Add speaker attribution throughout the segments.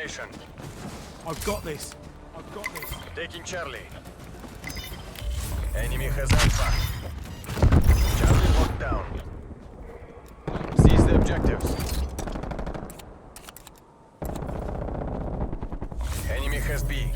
Speaker 1: Domination.
Speaker 2: I've got this. I've got this.
Speaker 1: Taking Charlie. Enemy has Alpha. Charlie locked down. Seize the objectives. Enemy has B.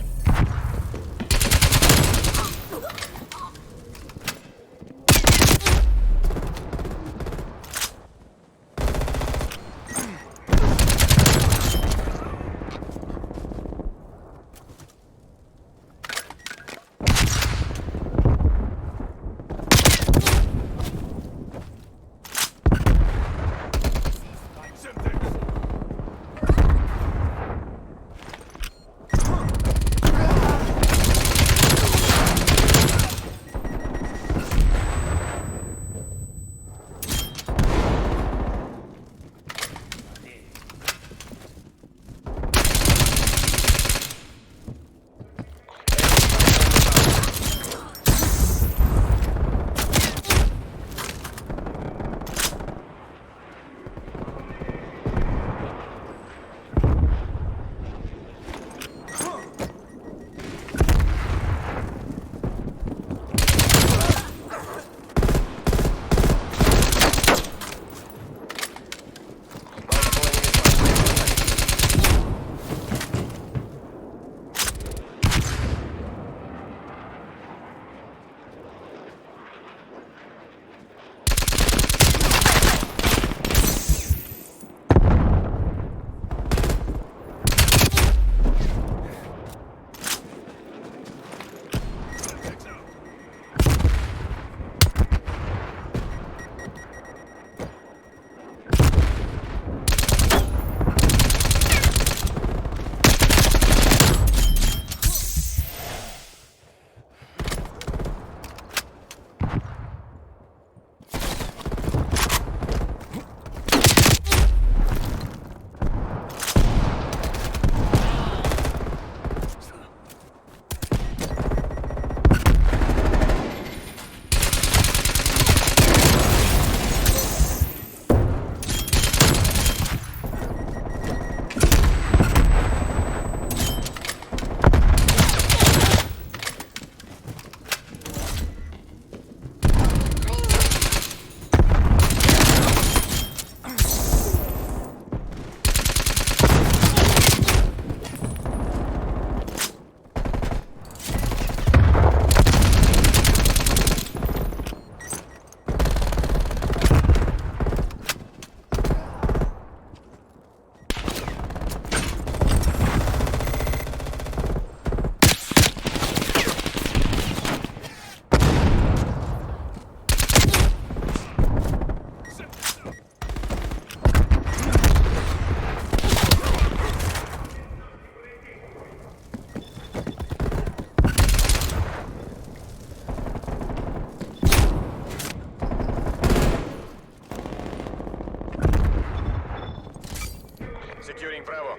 Speaker 1: Securing Bravo.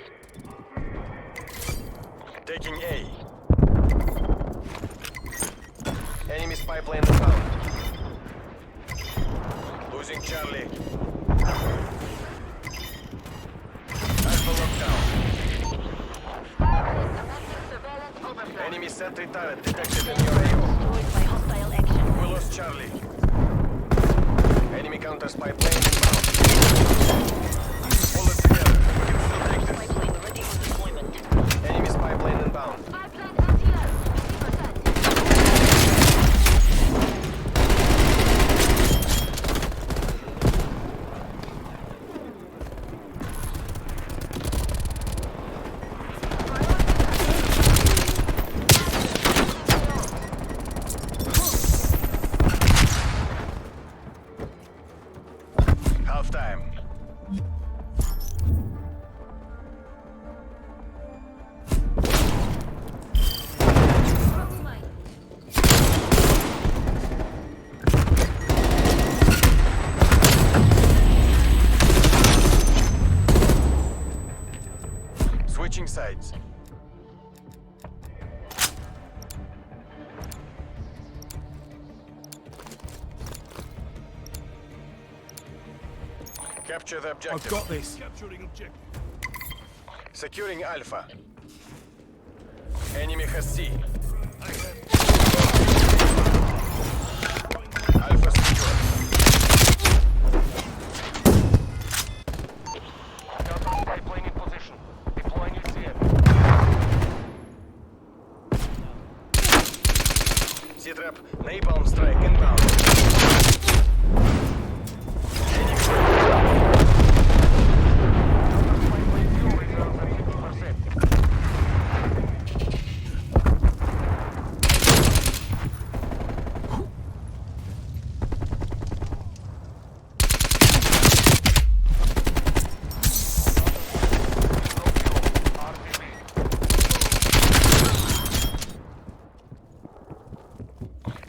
Speaker 1: Taking A. Enemy spy plane found. Losing Charlie. Alpha lockdown. Enemy sentry turret detected in your AO. We lost Charlie. Enemy counter spy plane inbound. Hold it together. We can still take this. Enemy spy plane inbound. Half time. Switching sides. Capture the objective.
Speaker 2: I've got this. Capturing objective.
Speaker 1: Securing Alpha. Enemy has C. Alpha secure.
Speaker 3: Counter spy plane in position. Deploying UCM.
Speaker 1: C-trap. Napalm strike inbound. Enemy.
Speaker 3: Spy plane fuel reserves at 50%.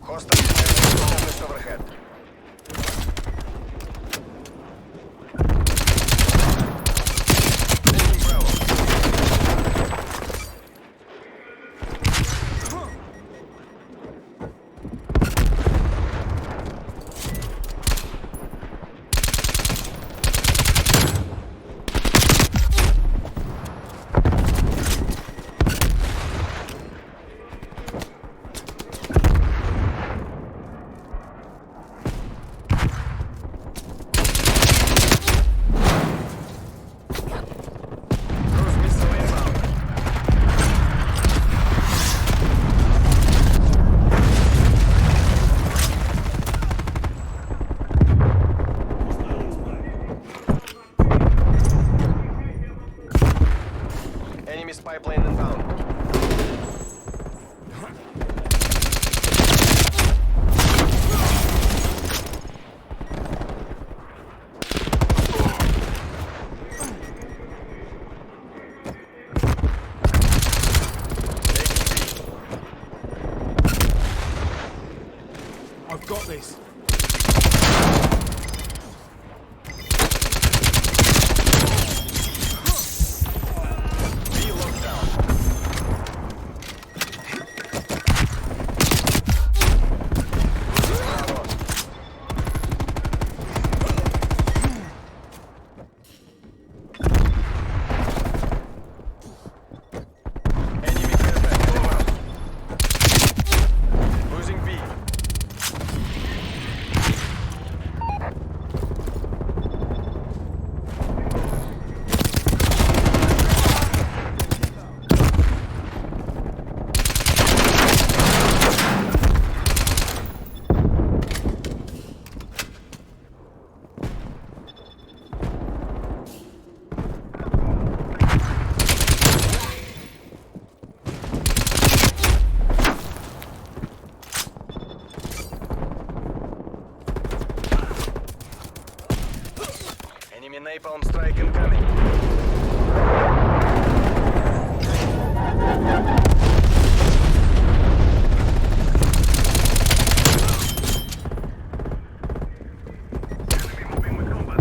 Speaker 1: Hostile established overhead. Taking Bravo. Cruise missile inbound. Enemy spy plane inbound.
Speaker 2: I've got this.
Speaker 1: B locked down. Bravo. Enemy contact inbound. Losing B. Enemy napalm strike incoming. Enemy moving with combat.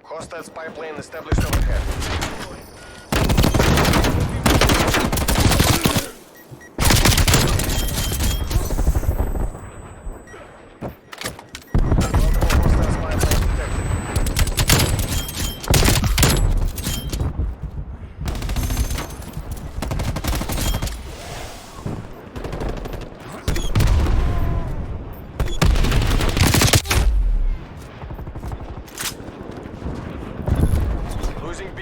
Speaker 1: Hostile spy plane established overhead. Multiple hostile spy planes detected. Losing B.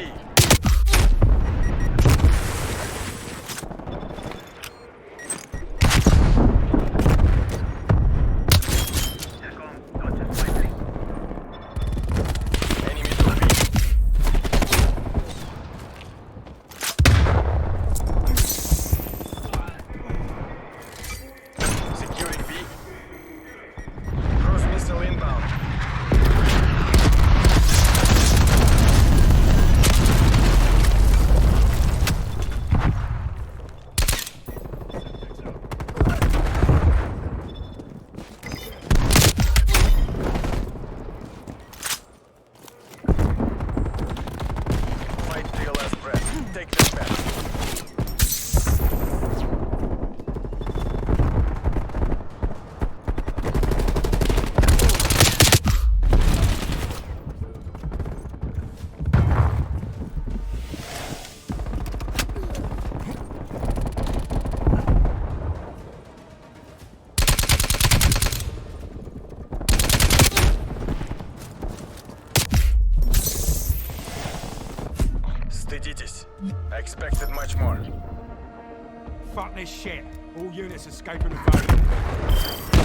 Speaker 1: I expected much more.
Speaker 2: Fuck this shit. All units escaping the vein.